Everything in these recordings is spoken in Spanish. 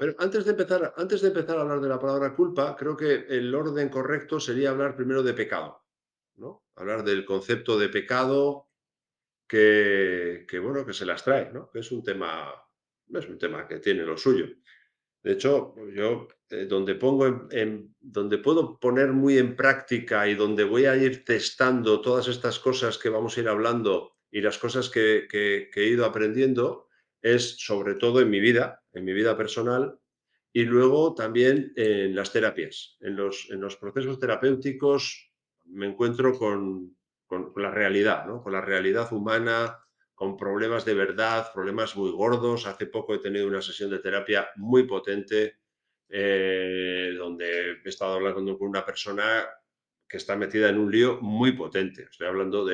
Pero antes de empezar a hablar de la palabra culpa, creo que el orden correcto sería hablar primero de pecado, ¿no? Hablar del concepto de pecado bueno, que se las trae, ¿no? Que es un tema que tiene lo suyo. De hecho, yo, donde puedo poner muy en práctica y donde voy a ir testando todas estas cosas que vamos a ir hablando y las cosas que he ido aprendiendo, es sobre todo en mi vida personal, y luego también en las terapias. En los procesos terapéuticos me encuentro con la realidad, ¿no? Con la realidad humana, con problemas de verdad, problemas muy gordos. Hace poco he tenido una sesión de terapia muy potente, donde he estado hablando con una persona que está metida en un lío muy potente. Estoy hablando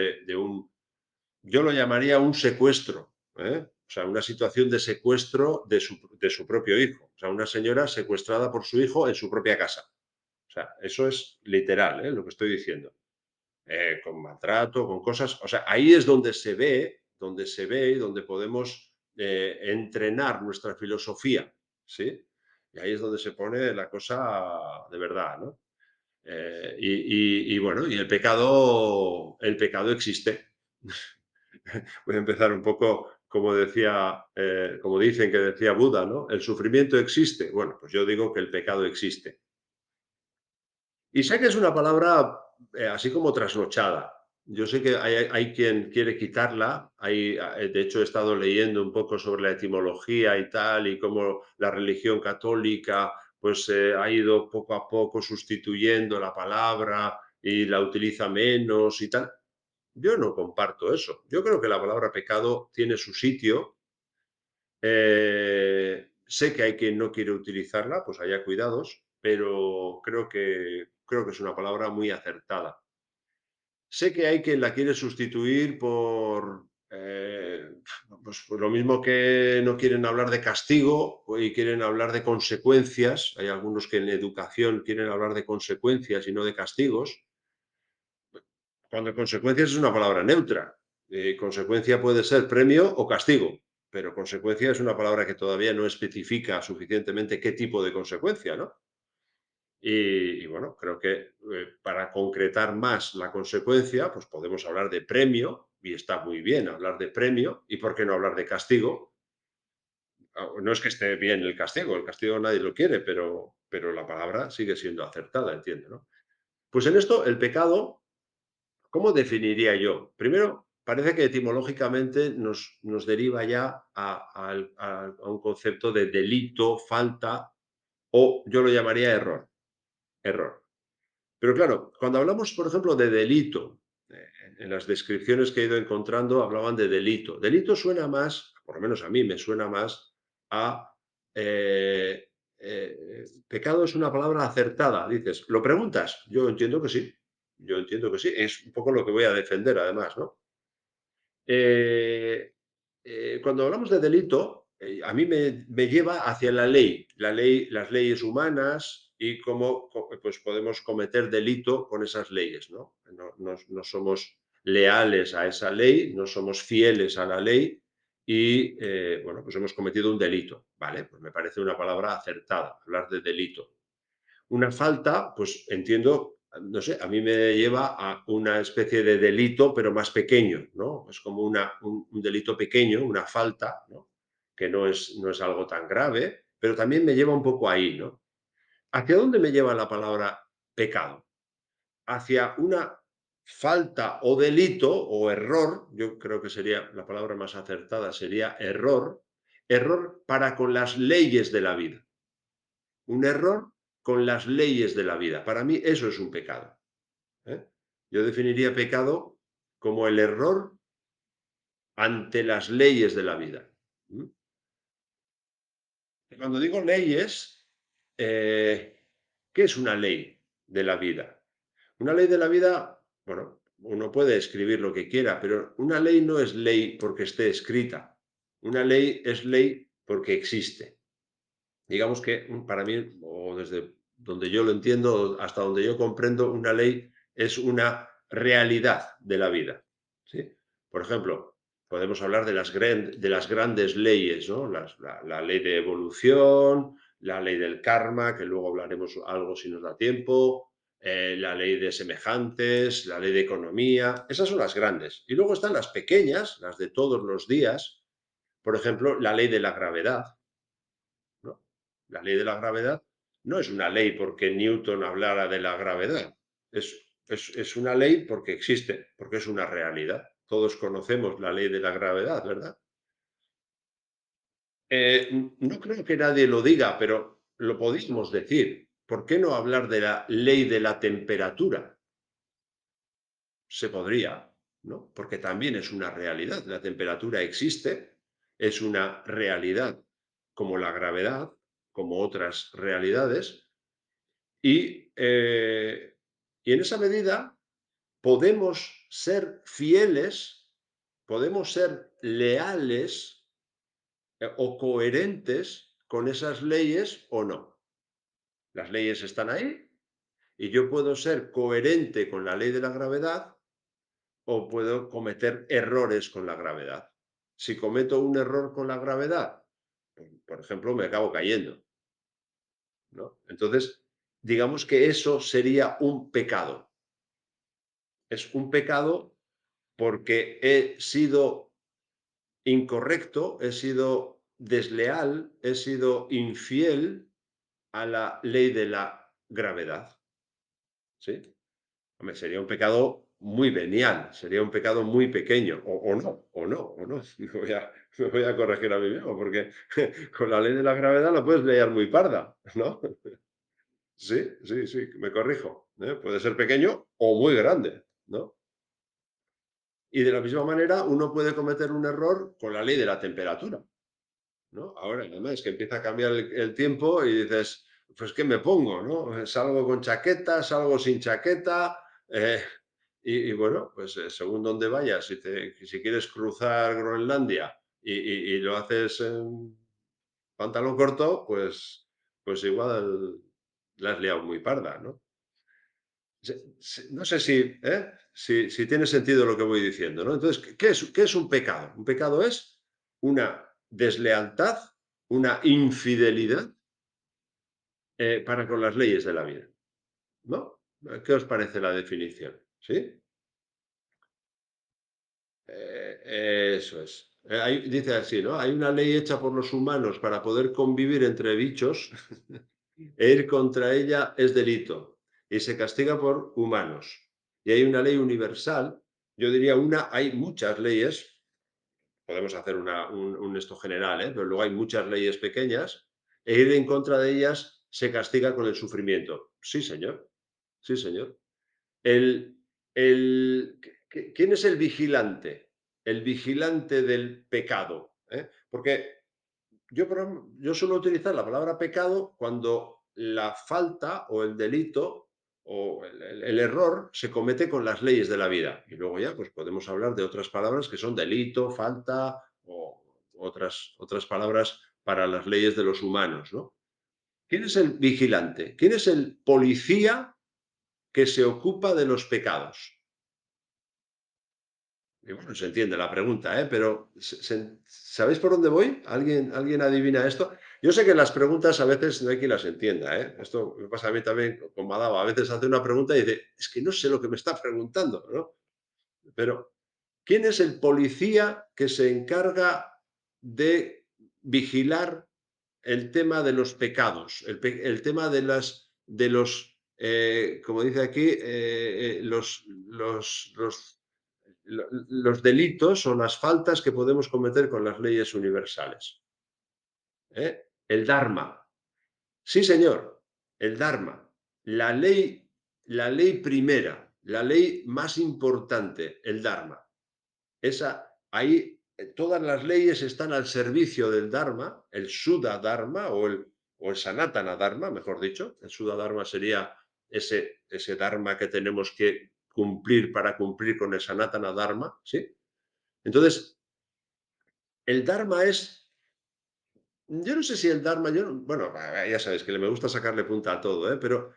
yo lo llamaría un secuestro, ¿eh? O sea, una situación de secuestro de su propio hijo. O sea, una señora secuestrada por su hijo en su propia casa. O sea, eso es literal, lo que estoy diciendo. Con maltrato, con cosas. O sea, ahí es donde se ve y donde podemos entrenar nuestra filosofía, ¿sí? Y ahí es donde se pone la cosa de verdad, ¿no? Y bueno, y el pecado existe. Voy a empezar un poco como dicen que decía Buda, ¿no? El sufrimiento existe. Bueno, pues yo digo que el pecado existe. Y sé que es una palabra así como trasnochada. Yo sé que hay quien quiere quitarla. De hecho, he estado leyendo un poco sobre la etimología y tal, y cómo la religión católica pues ha ido poco a poco sustituyendo la palabra y la utiliza menos y tal. Yo no comparto eso. Yo creo que la palabra pecado tiene su sitio. Sé que hay quien no quiere utilizarla, pues haya cuidados, pero creo que es una palabra muy acertada. Sé que hay quien la quiere sustituir pues por lo mismo que no quieren hablar de castigo y quieren hablar de consecuencias. Hay algunos que en educación quieren hablar de consecuencias y no de castigos, cuando consecuencias es una palabra neutra. Consecuencia puede ser premio o castigo, pero consecuencia es una palabra que todavía no especifica suficientemente qué tipo de consecuencia, ¿no? Y bueno, creo que para concretar más la consecuencia, pues podemos hablar de premio, y está muy bien hablar de premio, y por qué no hablar de castigo. No es que esté bien el castigo nadie lo quiere, pero la palabra sigue siendo acertada, entiendo, ¿no? Pues en esto, el pecado, ¿cómo definiría yo? Primero, parece que etimológicamente nos deriva ya a un concepto de delito, falta, o yo lo llamaría error. Error. Pero claro, cuando hablamos, por ejemplo, de delito, en las descripciones que he ido encontrando hablaban de delito. Delito suena más, por lo menos a mí me suena más, a pecado. Es una palabra acertada. Dices, ¿lo preguntas? Yo entiendo que sí. Yo entiendo que sí. Es un poco lo que voy a defender, además, ¿no? Eh, Cuando hablamos de delito, a mí me lleva hacia la ley, las leyes humanas y cómo pues podemos cometer delito con esas leyes, ¿no? No somos leales a esa ley, no somos fieles a la ley y, bueno, pues hemos cometido un delito, ¿vale? Pues me parece una palabra acertada, hablar de delito. Una falta, pues entiendo, no sé, a mí me lleva a una especie de delito, pero más pequeño, ¿no? Es como un delito pequeño, una falta, ¿no? Que no es algo tan grave, pero también me lleva un poco ahí, ¿no? ¿Hacia dónde me lleva la palabra pecado? Hacia una falta o delito o error. Yo creo que sería la palabra más acertada, sería error. Error para con las leyes de la vida. Un error con las leyes de la vida. Para mí eso es un pecado, ¿eh? Yo definiría pecado como el error ante las leyes de la vida. ¿Mm? Y cuando digo leyes, ¿qué es una ley de la vida? Una ley de la vida, bueno, uno puede escribir lo que quiera, pero una ley no es ley porque esté escrita. Una ley es ley porque existe. Digamos que para mí, o desde donde yo lo entiendo, hasta donde yo comprendo, una ley es una realidad de la vida, ¿sí? Por ejemplo, podemos hablar de las grandes leyes, ¿no? La ley de evolución, la ley del karma, que luego hablaremos algo si nos da tiempo, la ley de semejantes, la ley de economía, esas son las grandes. Y luego están las pequeñas, las de todos los días, por ejemplo, la ley de la gravedad, ¿no? La ley de la gravedad no es una ley porque Newton hablara de la gravedad, es una ley porque existe, porque es una realidad. Todos conocemos la ley de la gravedad, ¿verdad? No creo que nadie lo diga, pero lo podríamos decir. ¿Por qué no hablar de la ley de la temperatura? Se podría, ¿no? Porque también es una realidad. La temperatura existe, es una realidad como la gravedad, como otras realidades, y en esa medida podemos ser fieles, podemos ser leales o coherentes con esas leyes o no. Las leyes están ahí y yo puedo ser coherente con la ley de la gravedad o puedo cometer errores con la gravedad. Si cometo un error con la gravedad, por ejemplo, me acabo cayendo, ¿no? Entonces, digamos que eso sería un pecado. Es un pecado porque he sido incorrecto, he sido desleal, he sido infiel a la ley de la gravedad, ¿sí? Hombre, sería un pecado muy venial, sería un pecado muy pequeño, o no. Me voy a corregir a mí mismo, porque con la ley de la gravedad la puedes liar muy parda, ¿no? Sí, sí, sí, me corrijo, ¿eh? Puede ser pequeño o muy grande, ¿no? Y de la misma manera, uno puede cometer un error con la ley de la temperatura, ¿no? Ahora, además, que empieza a cambiar el tiempo y dices, pues, ¿qué me pongo, no? ¿Salgo con chaqueta, salgo sin chaqueta? Y bueno, pues según dónde vayas, si quieres cruzar Groenlandia y lo haces en pantalón corto, pues igual la has liado muy parda, ¿no? No sé si tiene sentido lo que voy diciendo, ¿no? Entonces, ¿qué es un pecado? Un pecado es una deslealtad, una infidelidad para con las leyes de la vida, ¿no? ¿Qué os parece la definición? ¿Sí? Eso es. Dice así, ¿no? Hay una ley hecha por los humanos para poder convivir entre bichos e ir contra ella es delito y se castiga por humanos. Y hay una ley universal, yo diría hay muchas leyes, podemos hacer un esto general, pero luego hay muchas leyes pequeñas, e ir en contra de ellas se castiga con el sufrimiento. Sí, señor. Sí, señor. El, ¿Quién es el vigilante? El vigilante del pecado. Porque yo suelo utilizar la palabra pecado cuando la falta o el delito o el error se comete con las leyes de la vida. Y luego ya pues podemos hablar de otras palabras que son delito, falta o otras palabras para las leyes de los humanos, ¿no? ¿Quién es el vigilante? ¿Quién es el policía que se ocupa de los pecados? Y bueno, se entiende la pregunta, pero ¿sabéis por dónde voy? ¿Alguien adivina esto? Yo sé que las preguntas a veces no hay quien las entienda, ¿eh? Esto me pasa a mí también con Madaba. A veces hace una pregunta y dice, es que no sé lo que me está preguntando, ¿no? Pero, ¿quién es el policía que se encarga de vigilar el tema de los pecados, el tema como dice aquí, los delitos o las faltas que podemos cometer con las leyes universales? El Dharma. Sí, señor, el Dharma. La ley, la ley primera, la ley más importante, el Dharma. Ahí todas las leyes están al servicio del Dharma, el Shuddha Dharma o el Sanatana Dharma, mejor dicho. El Shuddha Dharma sería ese Dharma que tenemos que cumplir para cumplir con el Sanatana Dharma, ¿sí? Entonces, el Dharma yo no sé si el Dharma, bueno, ya sabéis que me gusta sacarle punta a todo, pero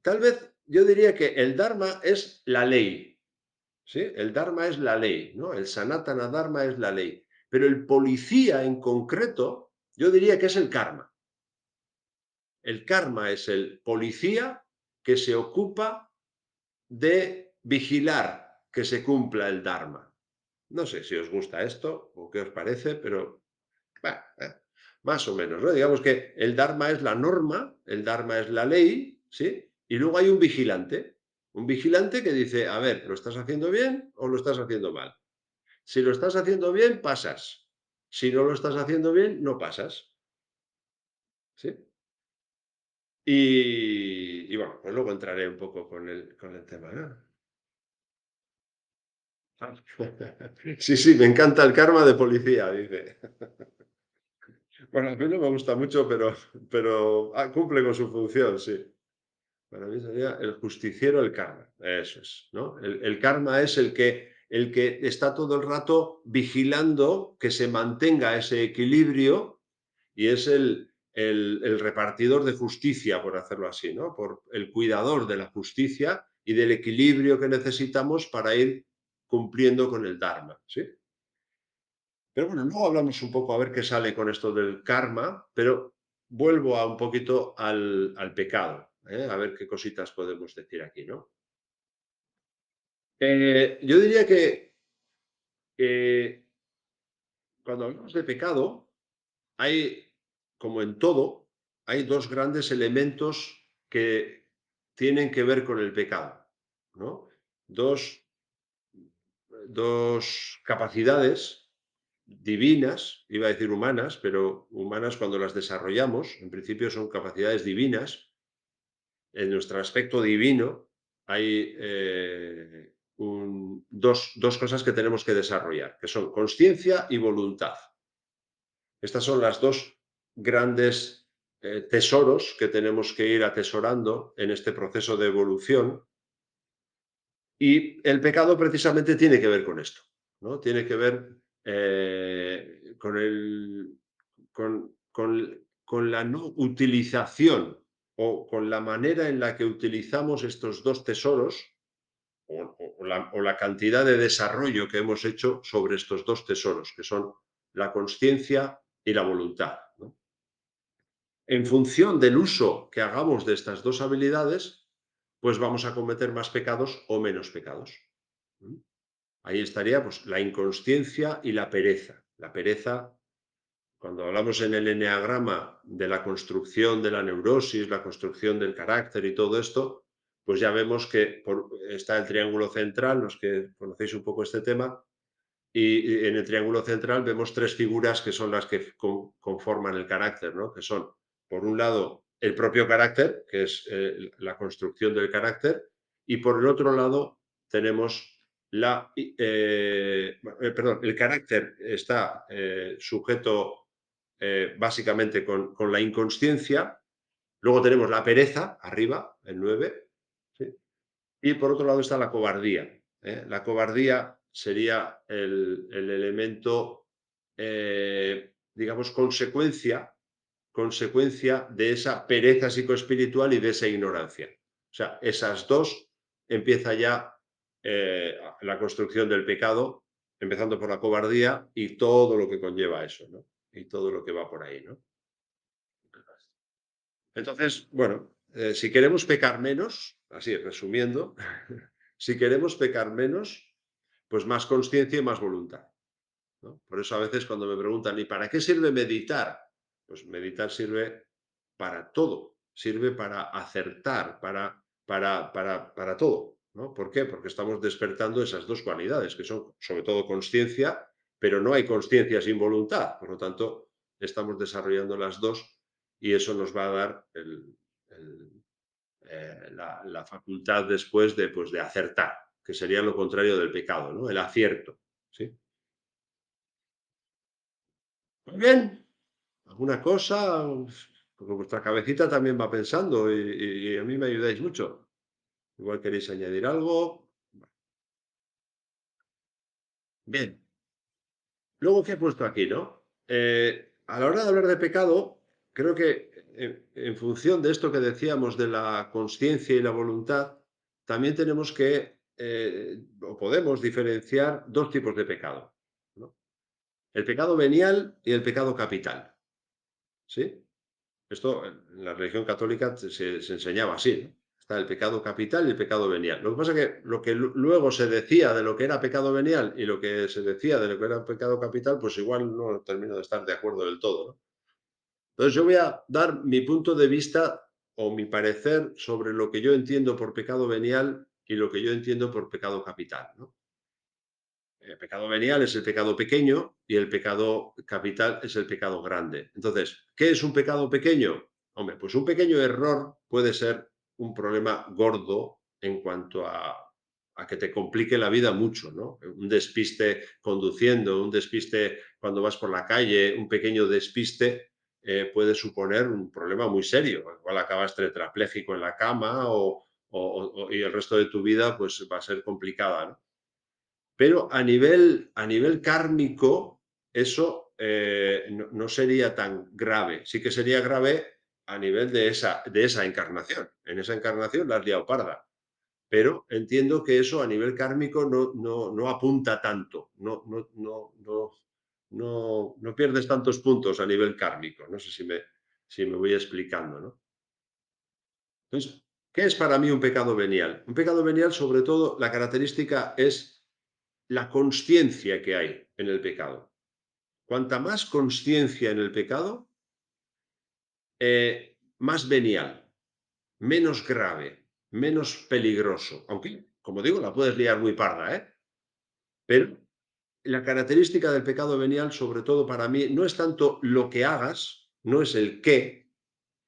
tal vez yo diría que el Dharma es la ley, ¿sí? El Dharma es la ley, ¿no? El Sanatana Dharma es la ley. Pero el policía en concreto, yo diría que es el karma. El karma es el policía que se ocupa de vigilar que se cumpla el dharma. No sé si os gusta esto o qué os parece, pero bueno, más o menos, ¿no? Digamos que el dharma es la norma, el dharma es la ley, ¿sí? Y luego hay un vigilante. Un vigilante que dice, a ver, ¿lo estás haciendo bien o lo estás haciendo mal? Si lo estás haciendo bien, pasas. Si no lo estás haciendo bien, no pasas. ¿Sí? Y bueno, pues luego entraré un poco con el tema, ¿no? Ah. Sí, sí, me encanta el karma de policía, dice. Bueno, a mí no me gusta mucho, pero cumple con su función, sí. Para mí sería el justiciero, el karma. Eso es, ¿no? El karma es el que está todo el rato vigilando que se mantenga ese equilibrio y es el repartidor de justicia, por hacerlo así, ¿no? Por el cuidador de la justicia y del equilibrio que necesitamos para ir cumpliendo con el Dharma, ¿sí? Pero bueno, luego hablamos un poco a ver qué sale con esto del karma, pero vuelvo a un poquito al pecado, ¿eh? A ver qué cositas podemos decir aquí, ¿no? Yo diría que eh, cuando hablamos de pecado, hay, como en todo, hay dos grandes elementos que tienen que ver con el pecado, ¿no? Dos, dos capacidades divinas, iba a decir humanas, pero humanas cuando las desarrollamos, en principio son capacidades divinas. En nuestro aspecto divino hay dos cosas que tenemos que desarrollar, que son conciencia y voluntad. Estas son las dos grandes tesoros que tenemos que ir atesorando en este proceso de evolución. Y el pecado precisamente tiene que ver con esto, ¿no? Tiene que ver con la no utilización o con la manera en la que utilizamos estos dos tesoros o la cantidad de desarrollo que hemos hecho sobre estos dos tesoros, que son la conciencia y la voluntad, ¿no? En función del uso que hagamos de estas dos habilidades, pues vamos a cometer más pecados o menos pecados. Ahí estaría pues, la inconsciencia y la pereza. La pereza, cuando hablamos en el eneagrama de la construcción de la neurosis, la construcción del carácter y todo esto, pues ya vemos que está el triángulo central, los que conocéis un poco este tema, y en el triángulo central vemos tres figuras que son las que conforman el carácter, ¿no? Que son, por un lado, el propio carácter, que es la construcción del carácter, y por el otro lado tenemos perdón, el carácter está sujeto básicamente con la inconsciencia, luego tenemos la pereza, arriba, el 9, ¿sí? Y por otro lado está la cobardía, ¿eh? La cobardía sería el elemento, digamos, consecuencia de esa pereza psicoespiritual y de esa ignorancia. O sea, esas dos empieza ya la construcción del pecado, empezando por la cobardía y todo lo que conlleva eso, ¿no? Y todo lo que va por ahí, ¿no? Entonces, bueno, si queremos pecar menos, así resumiendo, si queremos pecar menos, pues más conciencia y más voluntad, ¿no? Por eso a veces cuando me preguntan, ¿y para qué sirve meditar? Pues meditar sirve para todo, sirve para acertar, para todo, ¿no? ¿Por qué? Porque estamos despertando esas dos cualidades, que son sobre todo conciencia, pero no hay conciencia sin voluntad, por lo tanto, estamos desarrollando las dos y eso nos va a dar el, la facultad después de, pues, de acertar, que sería lo contrario del pecado, ¿no? El acierto, ¿sí? Muy bien, ¿alguna cosa? Porque vuestra cabecita también va pensando y a mí me ayudáis mucho. Igual queréis añadir algo. Bien, luego, ¿qué he puesto aquí, no? A la hora de hablar de pecado, creo que en función de esto que decíamos de la conciencia y la voluntad, también tenemos que, o podemos diferenciar dos tipos de pecado, ¿no? El pecado venial y el pecado capital, ¿sí? Esto en la religión católica se enseñaba así, ¿no? Está el pecado capital y el pecado venial. Lo que pasa es que lo que luego se decía de lo que era pecado venial y lo que se decía de lo que era pecado capital, pues igual no termino de estar de acuerdo del todo, ¿no? Entonces yo voy a dar mi punto de vista o mi parecer sobre lo que yo entiendo por pecado venial y lo que yo entiendo por pecado capital, ¿no? El pecado venial es el pecado pequeño y el pecado capital es el pecado grande. Entonces, ¿qué es un pecado pequeño? Hombre, pues un pequeño error puede ser un problema gordo en cuanto a que te complique la vida mucho, ¿no? Un despiste conduciendo, un despiste cuando vas por la calle, un pequeño despiste puede suponer un problema muy serio. Igual acabas tetrapléjico en la cama y el resto de tu vida pues va a ser complicada, ¿no? Pero a nivel kármico, eso no sería tan grave. Sí que sería grave a nivel de esa encarnación. En esa encarnación la has liado parda. Pero entiendo que eso a nivel kármico no apunta tanto. No pierdes tantos puntos a nivel kármico. No sé si me voy explicando, ¿no? Entonces, ¿qué es para mí un pecado venial? Un pecado venial, sobre todo, la característica es la consciencia que hay en el pecado. Cuanta más consciencia en el pecado, más venial, menos grave, menos peligroso. Aunque, como digo, la puedes liar muy parda, ¿eh? Pero la característica del pecado venial, sobre todo para mí, no es tanto lo que hagas, no es el qué,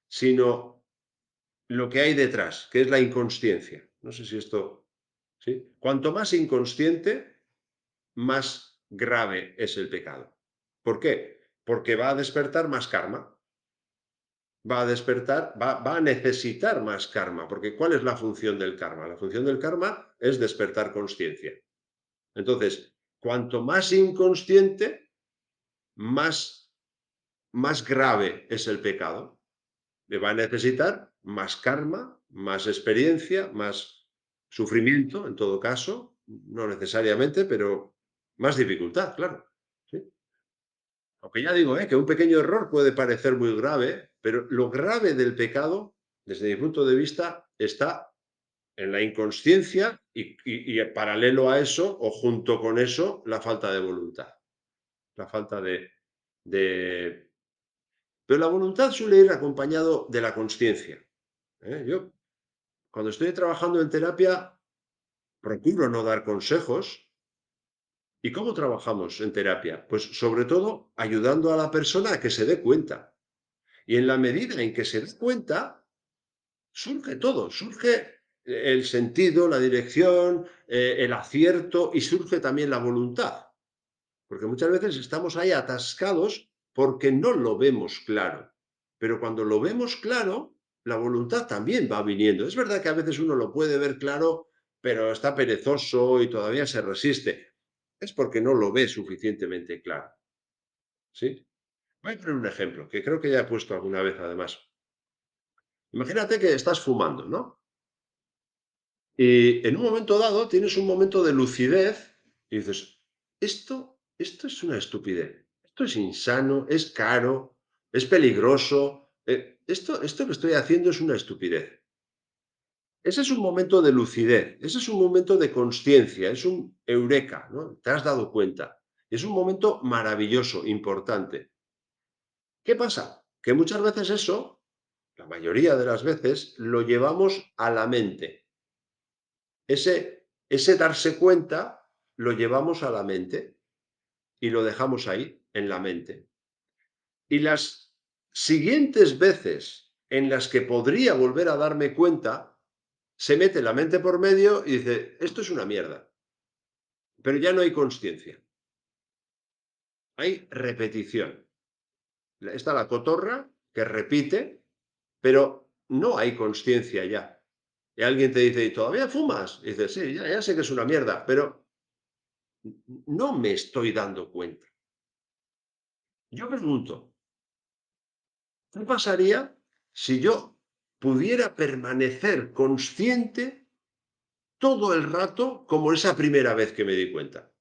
sino lo que hay detrás, que es la inconsciencia. No sé si esto... ¿Sí? Cuanto más inconsciente, más grave es el pecado. ¿Por qué? Porque va a despertar más karma, va a despertar, va a necesitar más karma, porque ¿cuál es la función del karma? La función del karma es despertar consciencia. Entonces, cuanto más inconsciente, más grave es el pecado. Le va a necesitar más karma, más experiencia, más sufrimiento, en todo caso, no necesariamente, pero más dificultad, claro. ¿Sí? Aunque ya digo, que un pequeño error puede parecer muy grave, pero lo grave del pecado, desde mi punto de vista, está en la inconsciencia y paralelo a eso, o junto con eso, la falta de voluntad. La falta de... Pero la voluntad suele ir acompañado de la consciencia. Yo, cuando estoy trabajando en terapia, procuro no dar consejos. ¿Y cómo trabajamos en terapia? Pues sobre todo ayudando a la persona a que se dé cuenta. Y en la medida en que se dé cuenta, surge todo, surge el sentido, la dirección, el acierto y surge también la voluntad. Porque muchas veces estamos ahí atascados porque no lo vemos claro. Pero cuando lo vemos claro, la voluntad también va viniendo. Es verdad que a veces uno lo puede ver claro, pero está perezoso y todavía se resiste. Es porque no lo ve suficientemente claro. ¿Sí? Voy a poner un ejemplo que creo que ya he puesto alguna vez además. Imagínate que estás fumando, ¿no? Y en un momento dado tienes un momento de lucidez y dices, esto es una estupidez, esto es insano, es caro, es peligroso, esto que estoy haciendo es una estupidez. Ese es un momento de lucidez, ese es un momento de consciencia, es un eureka, ¿no? Te has dado cuenta. Es un momento maravilloso, importante. ¿Qué pasa? Que muchas veces eso, la mayoría de las veces, lo llevamos a la mente. Ese darse cuenta lo llevamos a la mente y lo dejamos ahí, en la mente. Y las siguientes veces en las que podría volver a darme cuenta, se mete la mente por medio y dice, esto es una mierda. Pero ya no hay consciencia, hay repetición. Está la cotorra que repite, pero no hay consciencia ya. Y alguien te dice, ¿y todavía fumas? Y dices, sí, ya sé que es una mierda, pero no me estoy dando cuenta. Yo pregunto, ¿qué pasaría si yo pudiera permanecer consciente todo el rato como esa primera vez que me di cuenta?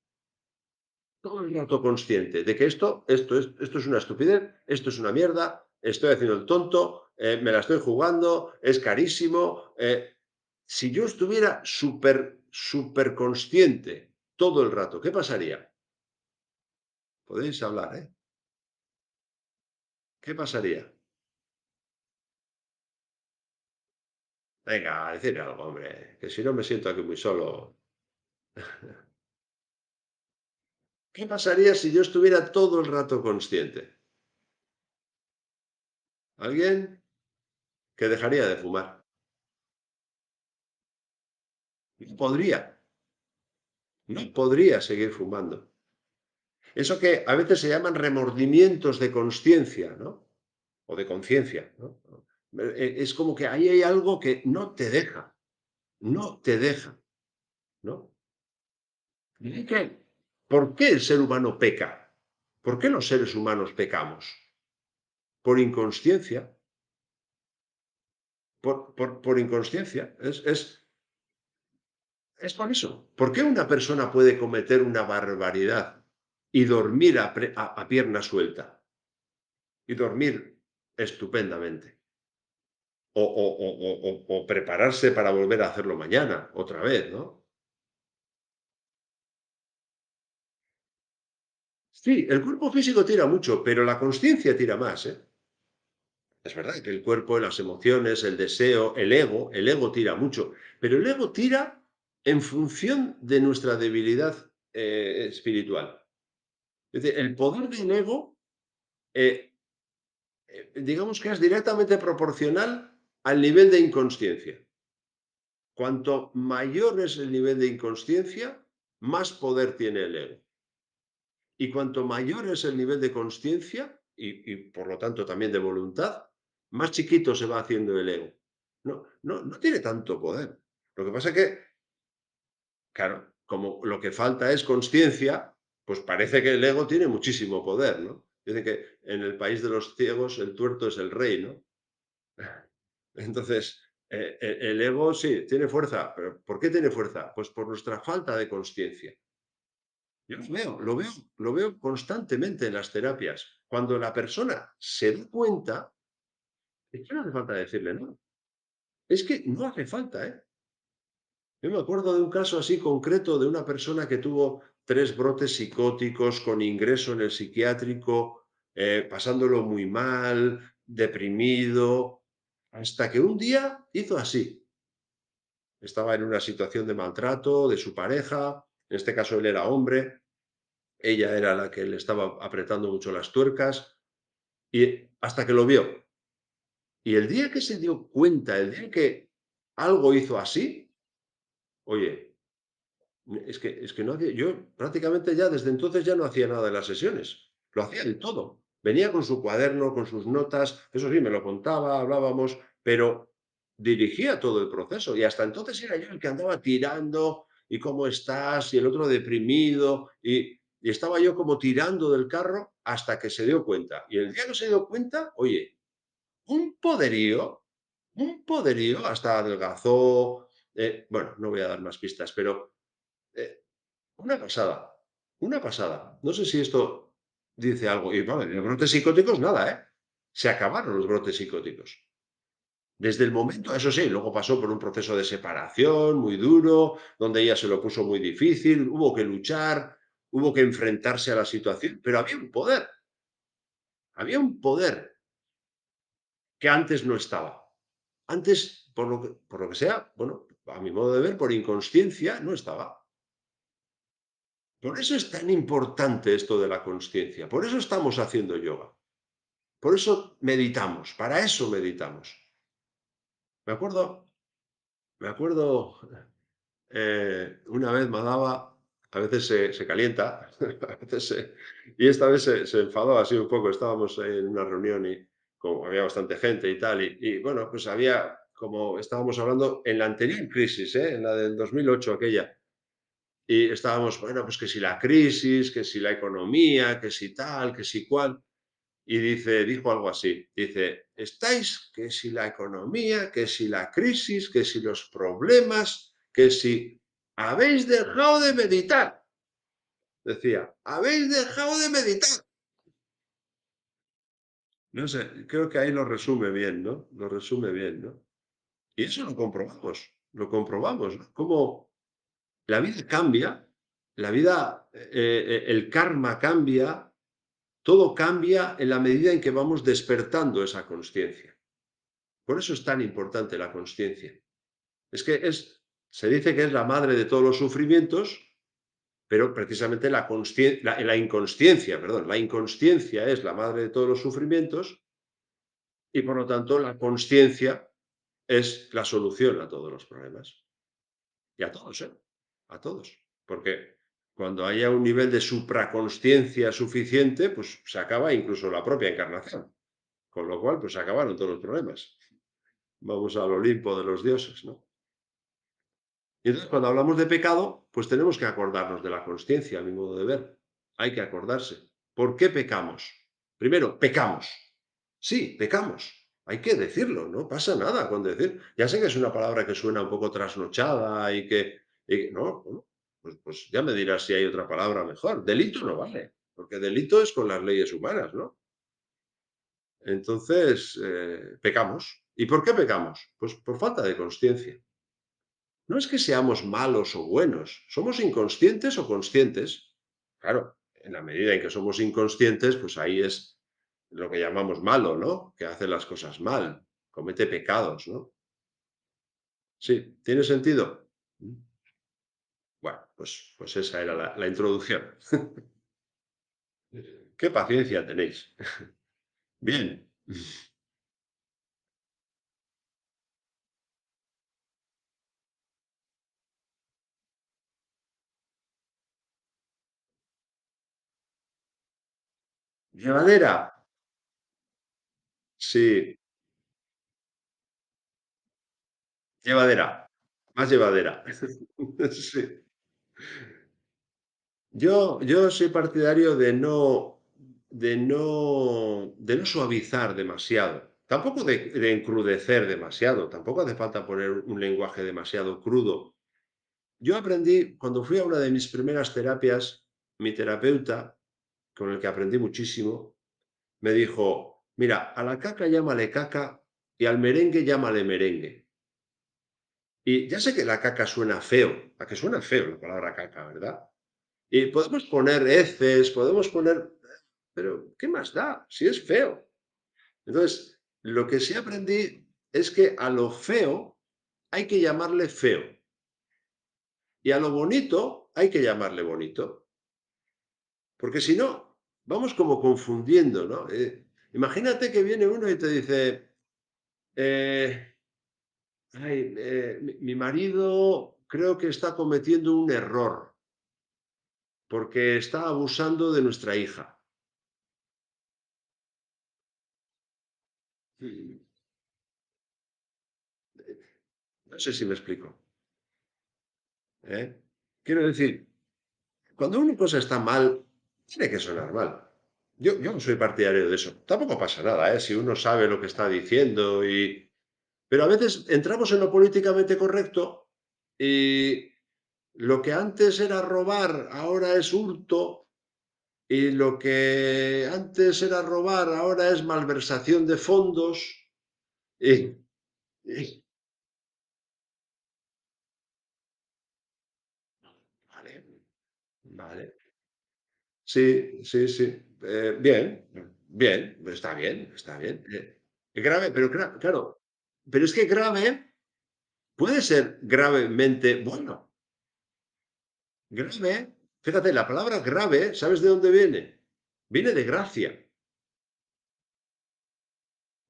Todo el rato consciente de que esto es una estupidez, esto es una mierda, estoy haciendo el tonto, me la estoy jugando, es carísimo. Si yo estuviera súper consciente todo el rato, ¿qué pasaría? Podéis hablar, ¿eh? ¿Qué pasaría? Venga, a decir algo, hombre, que si no me siento aquí muy solo. ¿Qué pasaría si yo estuviera todo el rato consciente? ¿Alguien? Que dejaría de fumar. No podría, no podría seguir fumando. Eso que a veces se llaman remordimientos de consciencia, ¿no? O de conciencia, ¿no? Es como que ahí hay algo que no te deja, no te deja, ¿no? ¿Y qué? ¿Por qué el ser humano peca? ¿Por qué los seres humanos pecamos? Por inconsciencia, por inconsciencia. Es por eso. ¿Por qué una persona puede cometer una barbaridad y dormir a pierna suelta? Y dormir estupendamente. O prepararse para volver a hacerlo mañana, otra vez, ¿no? Sí, el cuerpo físico tira mucho, pero la consciencia tira más, ¿eh? Es verdad que el cuerpo, las emociones, el deseo, el ego tira mucho, pero el ego tira en función de nuestra debilidad espiritual. Es decir, el poder del ego, eh, digamos que es directamente proporcional al nivel de inconsciencia. Cuanto mayor es el nivel de inconsciencia, más poder tiene el ego. Y cuanto mayor es el nivel de consciencia y por lo tanto también de voluntad, más chiquito se va haciendo el ego. No tiene tanto poder. Lo que pasa es que, claro, como lo que falta es consciencia, pues parece que el ego tiene muchísimo poder, ¿no? Dicen que en el país de los ciegos el tuerto es el rey, ¿no? Entonces, el ego sí, tiene fuerza, pero ¿por qué tiene fuerza? Pues por nuestra falta de consciencia. Yo lo veo constantemente en las terapias. Cuando la persona se da cuenta, es que no hace falta decirle no. Es que no hace falta, ¿eh? Yo me acuerdo de un caso así concreto de una persona que tuvo 3 brotes psicóticos con ingreso en el psiquiátrico, pasándolo muy mal, deprimido, hasta que un día hizo así. Estaba en una situación de maltrato de su pareja, en este caso él era hombre, ella era la que le estaba apretando mucho las tuercas, y hasta que lo vio. Y el día que se dio cuenta, el día que algo hizo así, oye, es que no hacía, yo prácticamente ya desde entonces ya no hacía nada de las sesiones, lo hacía del todo. Venía con su cuaderno, con sus notas, eso sí, me lo contaba, hablábamos, pero dirigía todo el proceso y hasta entonces era yo el que andaba tirando y cómo estás y el otro deprimido y estaba yo como tirando del carro hasta que se dio cuenta. Y el día que se dio cuenta, oye, un poderío, hasta adelgazó, bueno, no voy a dar más pistas, pero eh, una pasada, una pasada. No sé si esto dice algo. Y vale, los brotes psicóticos, nada, ¿eh? Se acabaron los brotes psicóticos. Desde el momento, eso sí, luego pasó por un proceso de separación muy duro, donde ella se lo puso muy difícil, hubo que luchar, hubo que enfrentarse a la situación, pero había un poder que antes no estaba. Antes, por lo que sea, bueno, a mi modo de ver, por inconsciencia, no estaba. Por eso es tan importante esto de la consciencia. Por eso estamos haciendo yoga. Por eso meditamos. Para eso meditamos. Me acuerdo, una vez Madaba, a veces se calienta, a veces y esta vez se enfadó así un poco. Estábamos en una reunión y como había bastante gente y tal, y bueno, pues había, como estábamos hablando en la anterior crisis, en la del 2008, aquella, y estábamos, bueno, pues que si la crisis, que si la economía, que si tal, que si cual. Y dijo algo así, dice, estáis que si la economía, que si la crisis, que si los problemas, que si habéis dejado de meditar. Decía, habéis dejado de meditar. No sé, creo que ahí lo resume bien, ¿no? Lo resume bien, ¿no? Y eso lo comprobamos, ¿no? Cómo la vida cambia, la vida, el karma cambia, todo cambia en la medida en que vamos despertando esa consciencia. Por eso es tan importante la consciencia. Es que se dice que es la madre de todos los sufrimientos, pero precisamente la inconsciencia, perdón, la inconsciencia es la madre de todos los sufrimientos y por lo tanto la consciencia es la solución a todos los problemas. Y a todos, ¿eh? A todos. Porque cuando haya un nivel de supraconsciencia suficiente, pues se acaba incluso la propia encarnación. Con lo cual, pues se acabaron todos los problemas. Vamos al Olimpo de los dioses, ¿no? Y entonces, cuando hablamos de pecado, pues tenemos que acordarnos de la consciencia, a mi modo de ver. Hay que acordarse. ¿Por qué pecamos? Primero, pecamos. Sí, pecamos. Hay que decirlo, no pasa nada con decir. Ya sé que es una palabra que suena un poco trasnochada no, bueno, pues ya me dirás si hay otra palabra mejor. Delito no vale, porque delito es con las leyes humanas, ¿no? Entonces, pecamos. ¿Y por qué pecamos? Pues por falta de consciencia. No es que seamos malos o buenos, somos inconscientes o conscientes. Claro, en la medida en que somos inconscientes, pues ahí es lo que llamamos malo, ¿no? Que hace las cosas mal, comete pecados, ¿no? Sí, ¿tiene sentido? Mm. Bueno, pues esa era la introducción. Qué paciencia tenéis. Bien. ¿Llevadera? Sí, llevadera, más llevadera. Sí. Yo soy partidario de no suavizar demasiado, tampoco de encrudecer demasiado, tampoco hace falta poner un lenguaje demasiado crudo. Yo aprendí, cuando fui a una de mis primeras terapias, mi terapeuta, con el que aprendí muchísimo, me dijo: "Mira, a la caca llámale caca y al merengue llámale merengue". Y ya sé que la caca suena feo, a que suena feo la palabra caca, ¿verdad? Y podemos poner heces, podemos poner, pero ¿qué más da? Si es feo. Entonces, lo que sí aprendí es que a lo feo hay que llamarle feo y a lo bonito hay que llamarle bonito, porque si no, vamos como confundiendo, ¿no? Imagínate que viene uno y te dice, eh, ay, mi marido creo que está cometiendo un error porque está abusando de nuestra hija. Mm, No sé si me explico. ¿Eh? Quiero decir, cuando una cosa está mal, tiene que sonar mal. Yo no soy partidario de eso. Tampoco pasa nada, ¿eh? Si uno sabe lo que está diciendo y... Pero a veces entramos en lo políticamente correcto y lo que antes era robar ahora es hurto y lo que antes era robar ahora es malversación de fondos. Y, y- vale, vale. Sí, sí, sí. Bien, bien, está bien. Grave, pero claro, pero es que grave puede ser gravemente bueno. Grave, fíjate, la palabra grave, ¿sabes de dónde viene? Viene de gracia,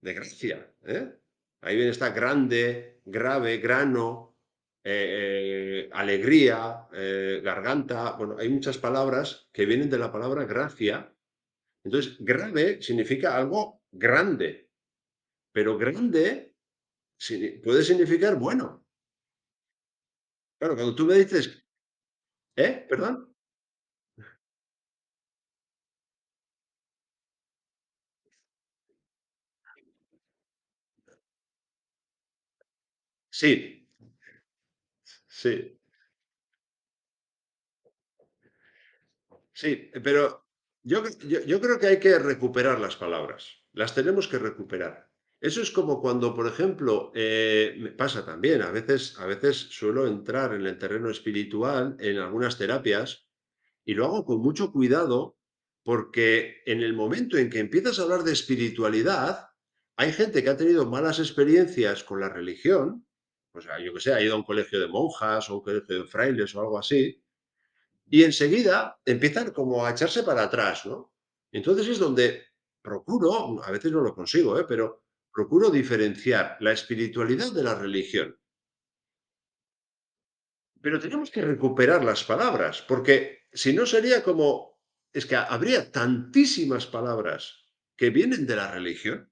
de gracia, ¿eh? Ahí viene está grande, grave, grano, alegría, garganta. Bueno, hay muchas palabras que vienen de la palabra gracia. Entonces, grave significa algo grande, pero grande puede significar bueno. Claro, cuando tú me dices, ¿eh? ¿Perdón? Sí, sí, sí, pero yo creo que hay que recuperar las palabras. las tenemos que recuperar. Eso es como cuando, por ejemplo, me pasa también, a veces suelo entrar en el terreno espiritual en algunas terapias y lo hago con mucho cuidado porque en el momento en que empiezas a hablar de espiritualidad, hay gente que ha tenido malas experiencias con la religión, o sea, yo que sé, ha ido a un colegio de monjas o un colegio de frailes o algo así, y enseguida empiezan como a echarse para atrás, ¿no? Entonces es donde procuro, a veces no lo consigo, pero procuro diferenciar la espiritualidad de la religión. Pero tenemos que recuperar las palabras, porque si no sería como, es que habría tantísimas palabras que vienen de la religión,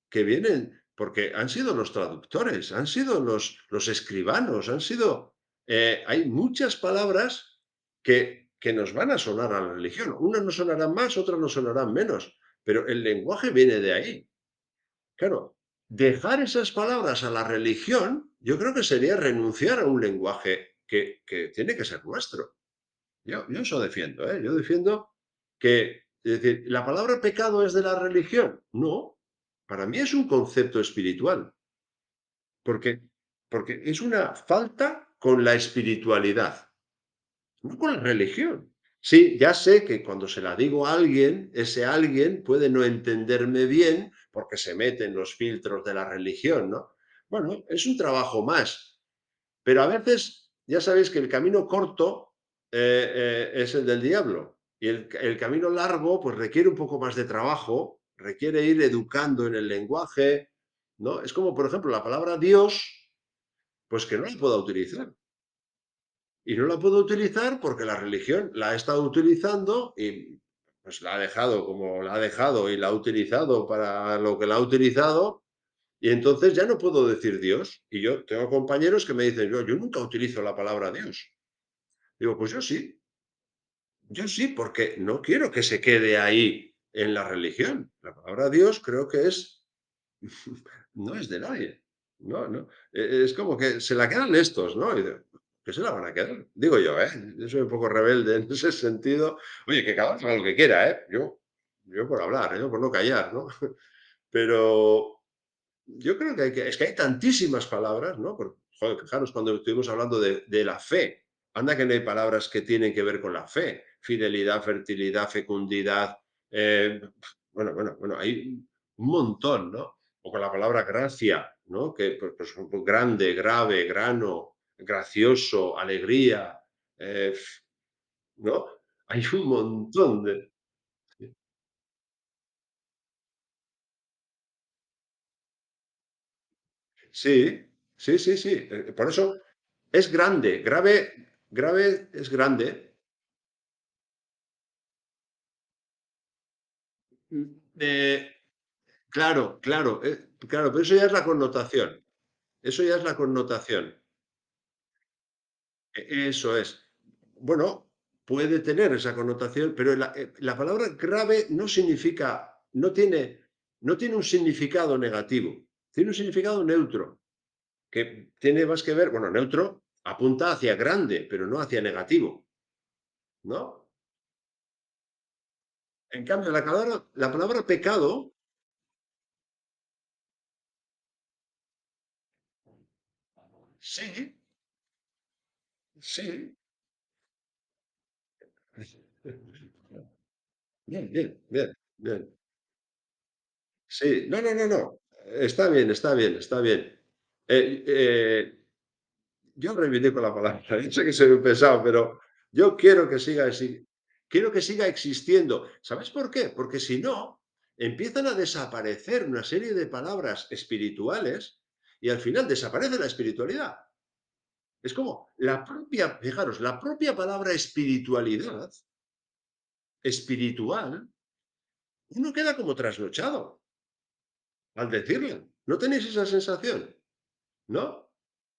que vienen, porque han sido los traductores, han sido los escribanos, hay muchas palabras que nos van a sonar a la religión. Unas nos sonarán más, otras nos sonarán menos, pero el lenguaje viene de ahí. Claro, dejar esas palabras a la religión, yo creo que sería renunciar a un lenguaje que tiene que ser nuestro. Yo eso defiendo, ¿eh? Yo defiendo que, es decir, ¿la palabra pecado es de la religión? No, para mí es un concepto espiritual, porque, porque es una falta con la espiritualidad, no con la religión. Sí, ya sé que cuando se la digo a alguien, ese alguien puede no entenderme bien porque se mete en los filtros de la religión, ¿no? Bueno, es un trabajo más, pero a veces ya sabéis que el camino corto es el del diablo y el camino largo pues requiere un poco más de trabajo, requiere ir educando en el lenguaje, ¿no? Es como, por ejemplo, la palabra Dios, pues que no la pueda utilizar. Y no la puedo utilizar porque la religión la ha estado utilizando y pues la ha dejado como la ha dejado y la ha utilizado para lo que la ha utilizado y entonces ya no puedo decir Dios. Y yo tengo compañeros que me dicen, yo nunca utilizo la palabra Dios. Digo, pues yo sí, porque no quiero que se quede ahí en la religión. La palabra Dios creo que es, no es de nadie. No, no. Es como que se la quedan estos, ¿no? Y digo, ¿qué se la van a quedar? Digo yo, ¿eh? Yo soy un poco rebelde en ese sentido. Oye, que cada uno haga lo que quiera, ¿eh? Yo por hablar, yo por no callar, ¿no? Pero yo creo que es que hay tantísimas palabras, ¿no? Joder, fijaros cuando estuvimos hablando de la fe. Anda que no hay palabras que tienen que ver con la fe. Fidelidad, fertilidad, fecundidad. Bueno, hay un montón, ¿no? O con la palabra gracia, ¿no? Que, pues, grande, grave, grano, gracioso, alegría, eh, ¿no? Hay un montón de... Sí, sí, sí, sí. Por eso es grande, grave es grande. Mm, claro, pero eso ya es la connotación. Eso ya es la connotación. Eso es. Bueno, puede tener esa connotación, pero la palabra grave no significa, no tiene un significado negativo, tiene un significado neutro, que tiene más que ver, bueno, neutro apunta hacia grande, pero no hacia negativo, ¿no? En cambio, la palabra pecado, sí, sí. Bien, bien, bien, bien. Sí, no, no, no, no. Está bien, está bien, está bien. Eh, eh, yo reivindico la palabra. Yo sé que soy un pesado, pero yo quiero que siga así. Quiero que siga existiendo. ¿Sabes por qué? Porque si no, empiezan a desaparecer una serie de palabras espirituales y al final desaparece la espiritualidad. Es como la propia, fijaros, la propia palabra espiritualidad, espiritual, uno queda como trasnochado al decirla. ¿No tenéis esa sensación? ¿No?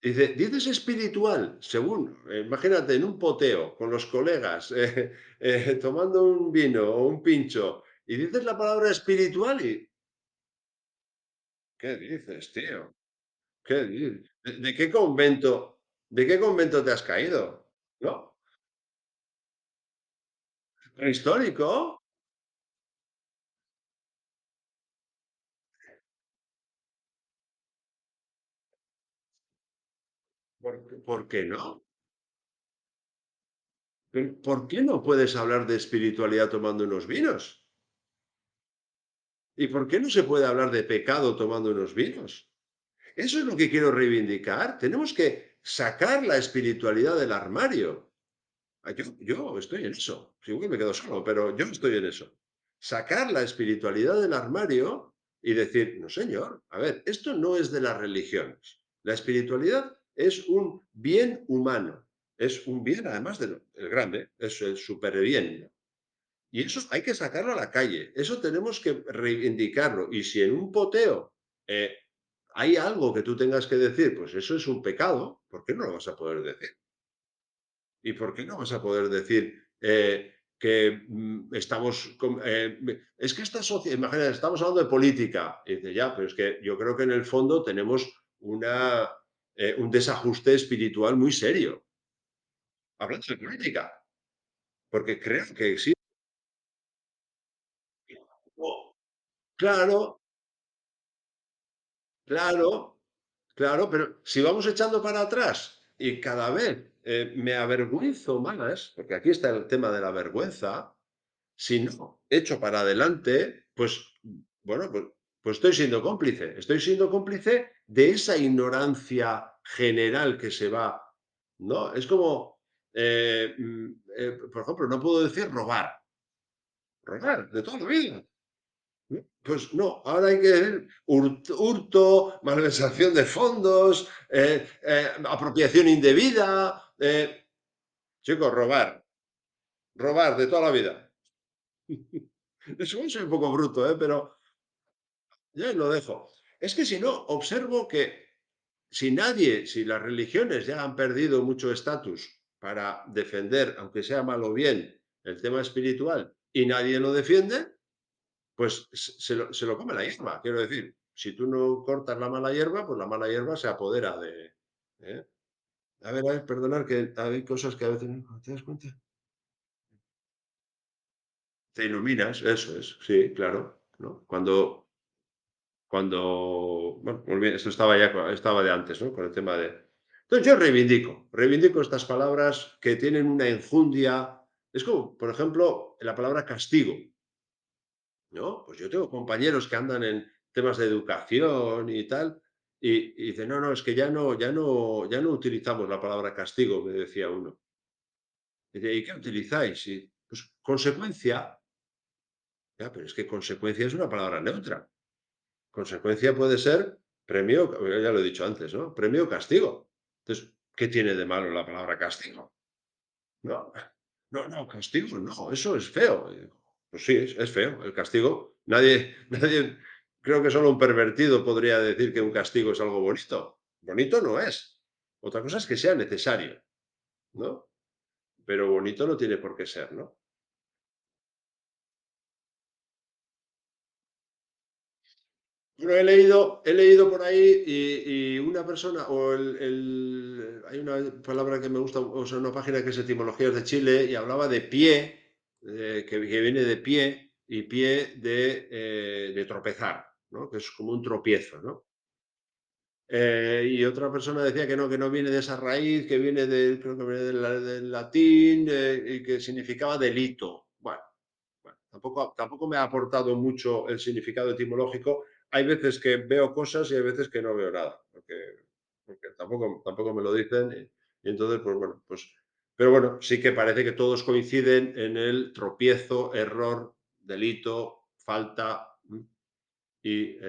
Dices espiritual, según, imagínate, en un poteo con los colegas, tomando un vino o un pincho, y dices la palabra espiritual y, ¿qué dices, tío? ¿Qué dices? ¿De qué convento te has caído? ¿No? Prehistórico, por qué no? ¿Por qué no puedes hablar de espiritualidad tomando unos vinos? ¿Y por qué no se puede hablar de pecado tomando unos vinos? Eso es lo que quiero reivindicar. Tenemos que sacar la espiritualidad del armario. Yo estoy en eso. Igual me quedo solo, pero yo estoy en eso. Sacar la espiritualidad del armario y decir, no señor, a ver, esto no es de las religiones. La espiritualidad es un bien humano. Es un bien, además del el grande, es el superbién, ¿no? Y eso hay que sacarlo a la calle. Eso tenemos que reivindicarlo. Y si en un poteo eh, hay algo que tú tengas que decir, pues eso es un pecado, ¿por qué no lo vas a poder decir? ¿Y por qué no vas a poder decir que estamos... es que esta sociedad, imagínate, estamos hablando de política. Y dice, ya, pero es que yo creo que en el fondo tenemos un desajuste espiritual muy serio. Hablando de política, porque creo que existe... Claro, claro, claro, pero si vamos echando para atrás y cada vez me avergüenzo más, porque aquí está el tema de la vergüenza, si no echo para adelante, pues bueno, pues estoy siendo cómplice de esa ignorancia general que se va, ¿no? Es como, por ejemplo, no puedo decir robar, robar de toda la vida. Pues no, ahora hay que decir hurto, malversación de fondos, apropiación indebida. Chicos, robar, robar de toda la vida. Eso soy un poco bruto, pero ya lo dejo. Es que si no, observo que si las religiones ya han perdido mucho estatus para defender, aunque sea mal o bien, el tema espiritual y nadie lo defiende, pues se lo come la hierba. Quiero decir, si tú no cortas la mala hierba, pues la mala hierba se apodera de... ¿eh? A ver, perdonad que hay cosas que a veces no te das cuenta. Te iluminas, eso es, sí, claro, ¿no? Bueno, muy bien, esto estaba de antes, ¿no? Con el tema de... Entonces yo reivindico estas palabras que tienen una enjundia. Es como, por ejemplo, la palabra castigo, ¿no? Pues yo tengo compañeros que andan en temas de educación y tal, y dicen, no, no, es que ya no utilizamos la palabra castigo, me decía uno. Dice, ¿y qué utilizáis? Y, pues consecuencia, ya, pero es que consecuencia es una palabra neutra. Consecuencia puede ser premio, ya lo he dicho antes, ¿no? Premio o castigo. Entonces, ¿qué tiene de malo la palabra castigo? No, no, no, castigo, no, eso es feo. Y digo, pues sí, es feo el castigo. Nadie, creo que solo un pervertido podría decir que un castigo es algo bonito. Bonito no es. Otra cosa es que sea necesario, ¿no? Pero bonito no tiene por qué ser, ¿no? Bueno, he leído por ahí y una persona, hay una palabra que me gusta, o sea, una página que es Etimologías de Chile y hablaba de pie, que viene de pie y pie de tropezar, ¿no? Que es como un tropiezo, ¿no? Y otra persona decía que no viene de esa raíz, que viene creo que viene del latín y que significaba delito. Bueno, tampoco me ha aportado mucho el significado etimológico. Hay veces que veo cosas y hay veces que no veo nada, porque tampoco me lo dicen. Y entonces, pues bueno, pero bueno, sí que parece que todos coinciden en el tropiezo, error, delito, falta. Y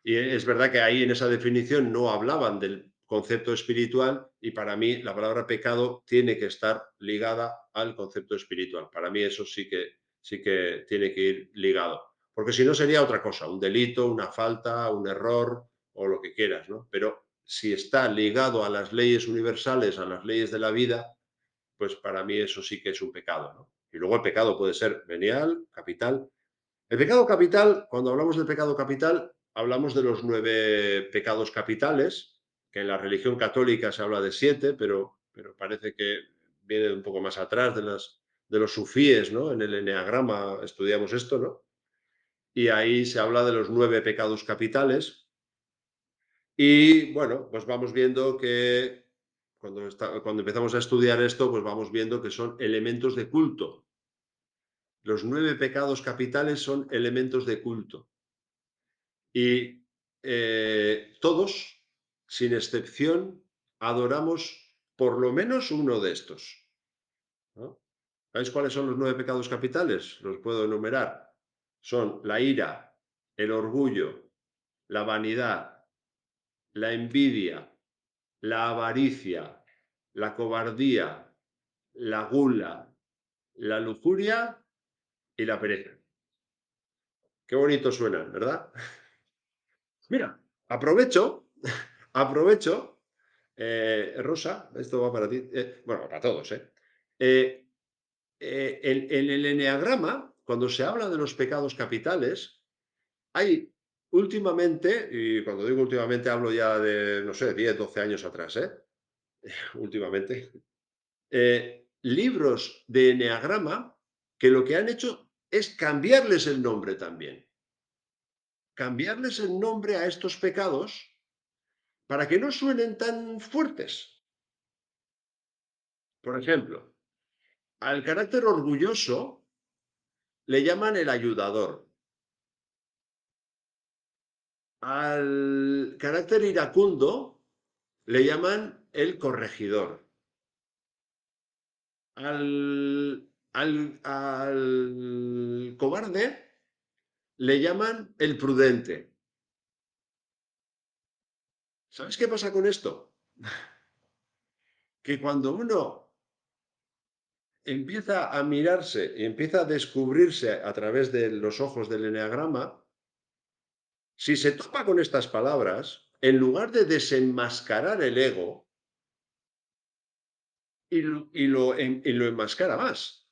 es verdad que ahí en esa definición no hablaban del concepto espiritual y para mí la palabra pecado tiene que estar ligada al concepto espiritual. Para mí eso sí que tiene que ir ligado. Porque si no sería otra cosa, un delito, una falta, un error o lo que quieras, ¿no? Pero si está ligado a las leyes universales, a las leyes de la vida, pues para mí eso sí que es un pecado, ¿no? Y luego el pecado puede ser venial, capital. El pecado capital, cuando hablamos del pecado capital, hablamos de los 9 pecados capitales, que en la religión católica se habla de 7, pero parece que viene un poco más atrás de los sufíes, ¿no? En el eneagrama estudiamos esto, ¿no? Y ahí se habla de los 9 pecados capitales, Y bueno, pues vamos viendo que cuando empezamos a estudiar esto, pues vamos viendo que son elementos de culto. Los 9 pecados capitales son elementos de culto. Y todos, sin excepción, adoramos por lo menos uno de estos, ¿no? ¿Sabéis cuáles son los 9 pecados capitales? Los puedo enumerar. Son la ira, el orgullo, la vanidad, la envidia, la avaricia, la cobardía, la gula, la lujuria y la pereza. Qué bonito suenan, ¿verdad? Mira, aprovecho, aprovecho, Rosa, esto va para ti, bueno, para todos, ¿eh? Eh, en el eneagrama, cuando se habla de los pecados capitales, hay últimamente, y cuando digo últimamente hablo ya de, no sé, 10, 12 años atrás, últimamente, libros de eneagrama que lo que han hecho es cambiarles el nombre también. Cambiarles el nombre a estos pecados para que no suenen tan fuertes. Por ejemplo, al carácter orgulloso le llaman el ayudador. Al carácter iracundo le llaman el corregidor. Al cobarde le llaman el prudente. ¿Sabes qué pasa con esto? Que cuando uno empieza a mirarse y empieza a descubrirse a través de los ojos del eneagrama, si se topa con estas palabras, en lugar de desenmascarar el ego, y lo enmascara más.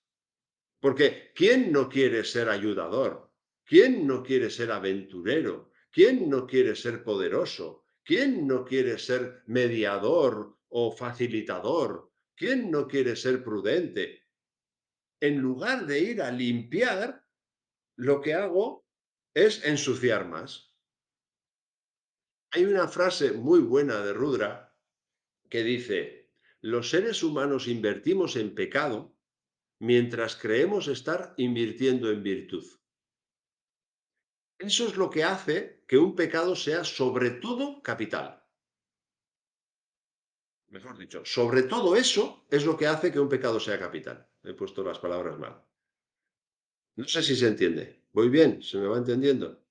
Porque ¿quién no quiere ser ayudador? ¿Quién no quiere ser aventurero? ¿Quién no quiere ser poderoso? ¿Quién no quiere ser mediador o facilitador? ¿Quién no quiere ser prudente? En lugar de ir a limpiar, lo que hago es ensuciar más. Hay una frase muy buena de Rudra que dice, los seres humanos invertimos en pecado mientras creemos estar invirtiendo en virtud. Eso es lo que hace que un pecado sea sobre todo capital. Mejor dicho, sobre todo eso es lo que hace que un pecado sea capital. He puesto las palabras mal. No sé si se entiende. ¿Voy bien? ¿Se me va entendiendo?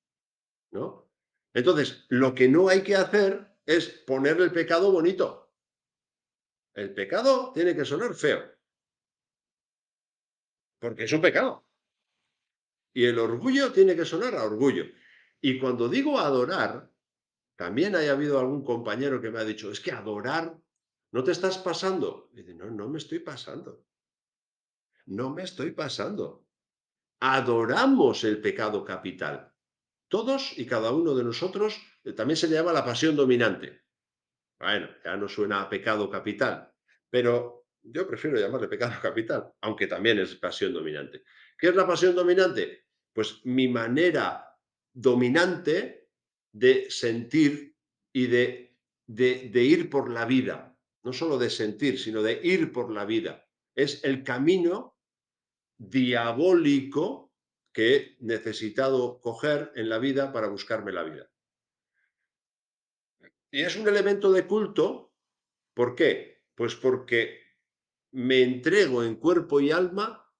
¿No? Entonces, lo que no hay que hacer es ponerle el pecado bonito. El pecado tiene que sonar feo, porque es un pecado. Y el orgullo tiene que sonar a orgullo. Y cuando digo adorar, también haya habido algún compañero que me ha dicho, es que adorar, ¿no te estás pasando? Y dice, no, no me estoy pasando. No me estoy pasando. Adoramos el pecado capital. Todos y cada uno de nosotros, también se le llama la pasión dominante. Bueno, ya no suena a pecado capital, pero yo prefiero llamarle pecado capital, aunque también es pasión dominante. ¿Qué es la pasión dominante? Pues mi manera dominante de sentir y de ir por la vida. No solo de sentir, sino de ir por la vida. Es el camino diabólico que he necesitado coger en la vida para buscarme la vida. Y es un elemento de culto. ¿Por qué? Pues porque me entrego en cuerpo y alma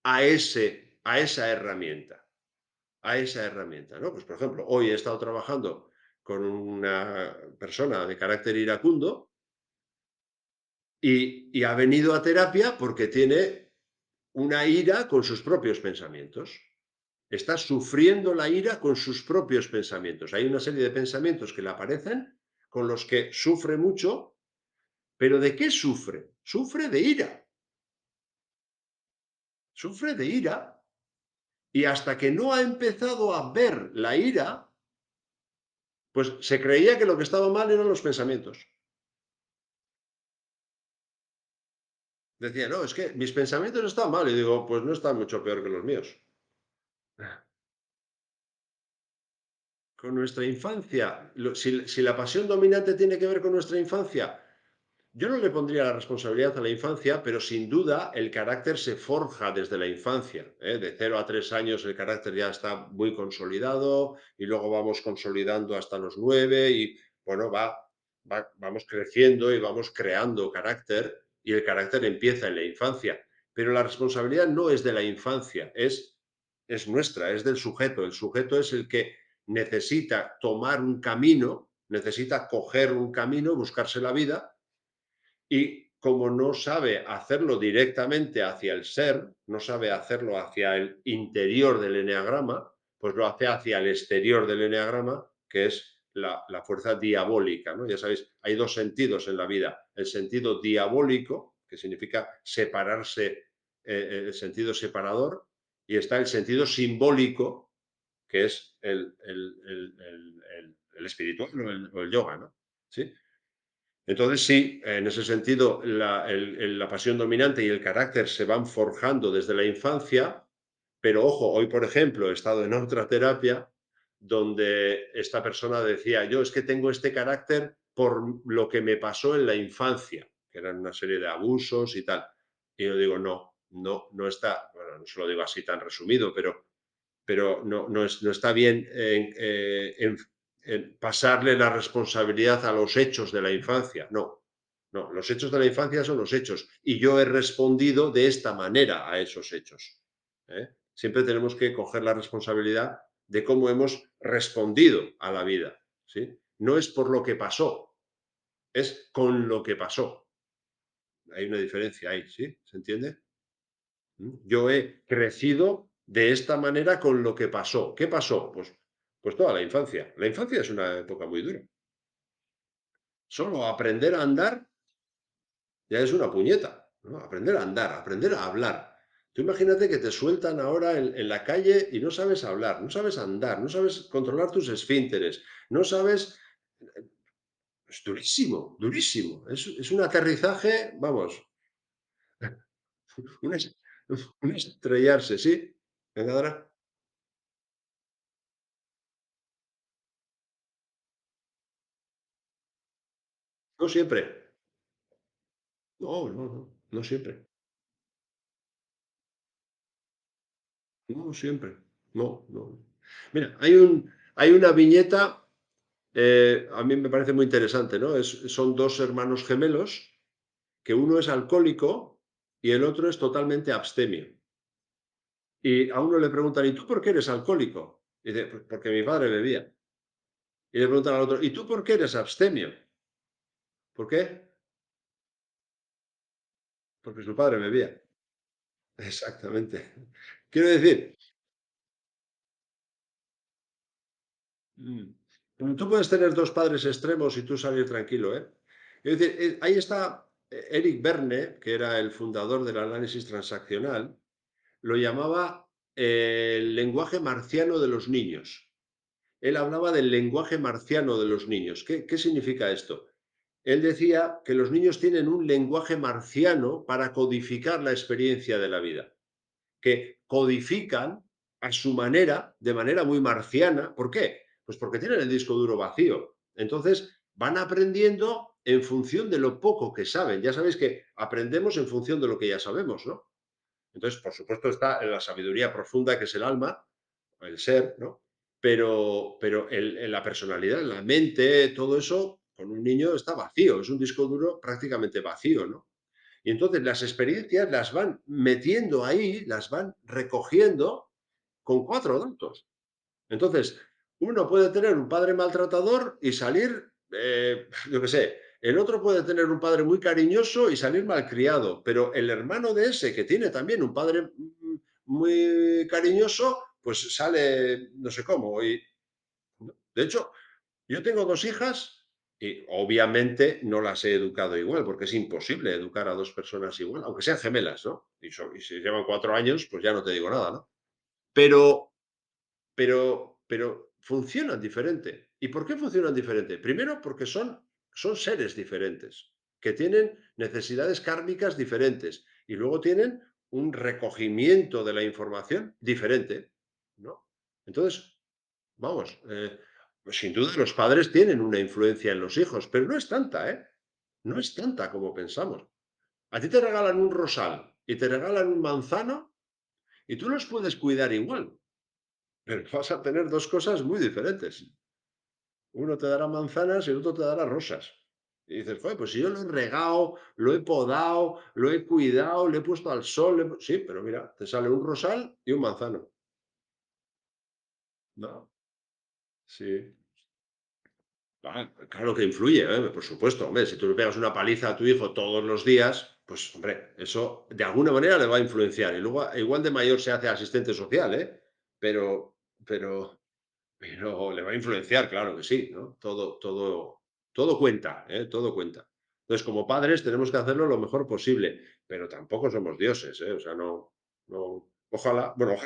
a esa herramienta, ¿no? Pues, por ejemplo, hoy he estado trabajando con una persona de carácter iracundo y ha venido a terapia porque tiene una ira con sus propios pensamientos. Está sufriendo la ira con sus propios pensamientos. Hay una serie de pensamientos que le aparecen con los que sufre mucho, pero ¿de qué sufre? Sufre de ira. Sufre de ira y hasta que no ha empezado a ver la ira, pues se creía que lo que estaba mal eran los pensamientos. Decía, no, es que mis pensamientos están mal. Y digo, pues no están mucho peor que los míos. Con nuestra infancia, si la pasión dominante tiene que ver con nuestra infancia, yo no le pondría la responsabilidad a la infancia, pero sin duda el carácter se forja desde la infancia, ¿eh? De 0 a 3 años el carácter ya está muy consolidado y luego vamos consolidando hasta los 9 y bueno, vamos creciendo y vamos creando carácter y el carácter empieza en la infancia. Pero la responsabilidad no es de la infancia, es nuestra, es del sujeto. El sujeto es el que necesita tomar un camino, necesita coger un camino, buscarse la vida y como no sabe hacerlo directamente hacia el ser, no sabe hacerlo hacia el interior del eneagrama, pues lo hace hacia el exterior del eneagrama, que es la fuerza diabólica, ¿no? Ya sabéis, hay dos sentidos en la vida. El sentido diabólico, que significa separarse, el sentido separador, y está el sentido simbólico, que es el espiritual o el yoga, ¿no? ¿Sí? Entonces, sí, en ese sentido, la pasión dominante y el carácter se van forjando desde la infancia, pero ojo, hoy, por ejemplo, he estado en otra terapia donde esta persona decía, yo es que tengo este carácter por lo que me pasó en la infancia, que eran una serie de abusos y tal. Y yo digo, no, no, no está, bueno, no se lo digo así tan resumido, pero no está bien en pasarle la responsabilidad a los hechos de la infancia. No, no, los hechos de la infancia son los hechos y yo he respondido de esta manera a esos hechos. ¿Eh? Siempre tenemos que coger la responsabilidad de cómo hemos respondido a la vida. ¿Sí? No es por lo que pasó, es con lo que pasó. Hay una diferencia ahí, ¿sí? ¿Se entiende? Yo he crecido de esta manera con lo que pasó. ¿Qué pasó? Pues toda la infancia. La infancia es una época muy dura. Solo aprender a andar ya es una puñeta, ¿no? Aprender a andar, aprender a hablar. Tú imagínate que te sueltan ahora en la calle y no sabes hablar, no sabes andar, no sabes controlar tus esfínteres, no sabes... Es durísimo, durísimo. Es un aterrizaje, vamos, un, es- un estrellarse, ¿sí? Venga, Dara. No siempre. No, no, no, no siempre. No siempre. No, no. Mira, hay una viñeta, a mí me parece muy interesante, ¿no? Son dos hermanos gemelos, que uno es alcohólico y el otro es totalmente abstemio. Y a uno le preguntan, ¿y tú por qué eres alcohólico? Y dice, "Pues porque mi padre bebía". Y le preguntan al otro, ¿y tú por qué eres abstemio? ¿Por qué? Porque su padre bebía. Exactamente. Quiero decir, tú puedes tener dos padres extremos y tú salir tranquilo, ¿eh? Es decir, ahí está Eric Berne, que era el fundador del análisis transaccional, lo llamaba el lenguaje marciano de los niños. Él hablaba del lenguaje marciano de los niños. ¿Qué significa esto? Él decía que los niños tienen un lenguaje marciano para codificar la experiencia de la vida, que codifican a su manera, de manera muy marciana. ¿Por qué? Pues porque tienen el disco duro vacío. Entonces van aprendiendo en función de lo poco que saben. Ya sabéis que aprendemos en función de lo que ya sabemos, ¿no? Entonces, por supuesto, está en la sabiduría profunda que es el alma, el ser, ¿no? Pero en la personalidad, en la mente, todo eso, con un niño está vacío, es un disco duro prácticamente vacío, ¿no? Y entonces las experiencias las van metiendo ahí, las van recogiendo con cuatro datos. Entonces, uno puede tener un padre maltratador y salir, yo qué sé, el otro puede tener un padre muy cariñoso y salir malcriado, pero el hermano de ese, que tiene también un padre muy cariñoso, pues sale no sé cómo. Y, de hecho, yo tengo dos hijas y obviamente no las he educado igual, porque es imposible educar a dos personas igual, aunque sean gemelas, ¿no? Y si llevan 4 años, pues ya no te digo nada, ¿no? Pero pero funcionan diferente. ¿Y por qué funcionan diferente? Primero, porque son seres diferentes, que tienen necesidades kármicas diferentes y luego tienen un recogimiento de la información diferente, ¿no? Entonces, vamos, Pues sin duda los padres tienen una influencia en los hijos, pero no es tanta, ¿eh? No es tanta como pensamos. A ti te regalan un rosal y te regalan un manzano y tú los puedes cuidar igual, pero vas a tener 2 cosas muy diferentes. Uno te dará manzanas y el otro te dará rosas. Y dices: "Joder, pues si yo lo he regado, lo he podado, lo he cuidado, le he puesto al sol, le he pu". Sí, pero mira, te sale un rosal y un manzano. No, sí. Claro que influye, por supuesto. Hombre, si tú le pegas una paliza a tu hijo todos los días, pues, hombre, eso de alguna manera le va a influenciar. Y luego, igual de mayor se hace asistente social, ¿eh? Pero pero pero le va a influenciar, claro que sí, ¿no? Todo cuenta, ¿eh? Todo cuenta. Entonces, como padres tenemos que hacerlo lo mejor posible, pero tampoco somos dioses, ¿eh? O sea, no ojalá, bueno,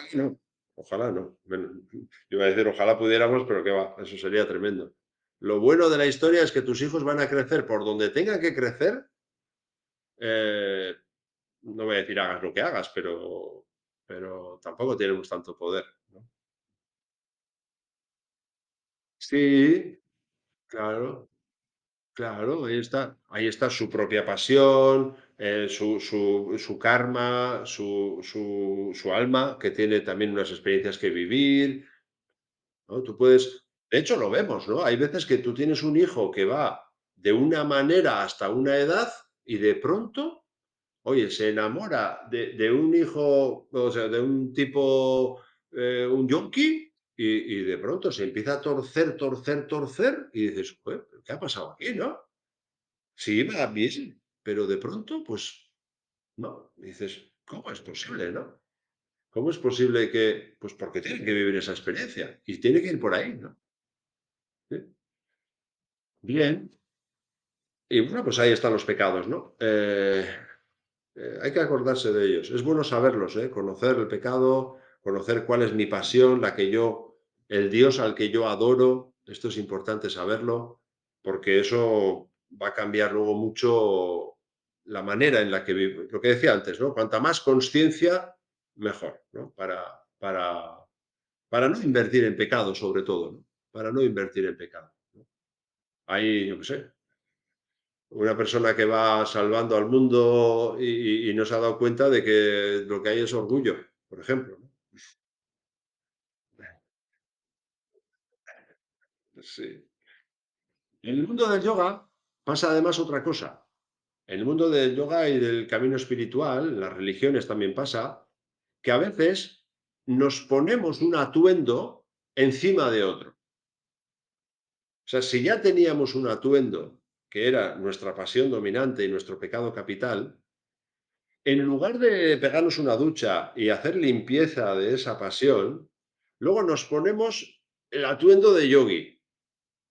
ojalá no. Bueno, iba a decir ojalá pudiéramos, pero qué va, eso sería tremendo. Lo bueno de la historia es que tus hijos van a crecer por donde tengan que crecer, eh, no voy a decir hagas lo que hagas, pero tampoco tenemos tanto poder, ¿no? Sí, claro. Claro, ahí está su propia pasión, su karma, su alma, que tiene también unas experiencias que vivir, ¿no? Tú puedes de hecho, lo vemos, ¿no? Hay veces que tú tienes un hijo que va de una manera hasta una edad y de pronto, oye, se enamora de un hijo, o sea, de un tipo, un yonki, y de pronto se empieza a torcer, torcer, torcer, y dices: "Joder, ¿qué ha pasado aquí?", ¿no? Sí, iba bien, pero de pronto, pues no. Dices, ¿cómo es posible, no? ¿Cómo es posible que? Pues porque tiene que vivir esa experiencia y tiene que ir por ahí, ¿no? Sí. Bien. Y bueno, pues ahí están los pecados, ¿no? Hay que acordarse de ellos. Es bueno saberlos, ¿eh? Conocer el pecado, conocer cuál es mi pasión, el Dios al que yo adoro. Esto es importante saberlo, porque eso va a cambiar luego mucho la manera en la que vivo. Lo que decía antes, ¿no? Cuanta más conciencia, mejor, ¿no? Para no invertir en pecado, sobre todo, ¿no? Para no invertir en pecado, ¿no? Hay, yo qué sé, una persona que va salvando al mundo y no se ha dado cuenta de que lo que hay es orgullo, por ejemplo, ¿no? Sí. En el mundo del yoga pasa además otra cosa. En el mundo del yoga y del camino espiritual, en las religiones también pasa, que a veces nos ponemos un atuendo encima de otro. O sea, si ya teníamos un atuendo que era nuestra pasión dominante y nuestro pecado capital, en lugar de pegarnos una ducha y hacer limpieza de esa pasión, luego nos ponemos el atuendo de yogi,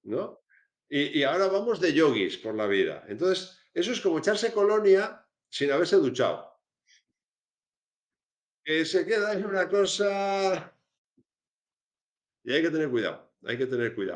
¿no? Y ahora vamos de yogis por la vida. Entonces, eso es como echarse colonia sin haberse duchado. Que se queda en una cosa y hay que tener cuidado, hay que tener cuidado.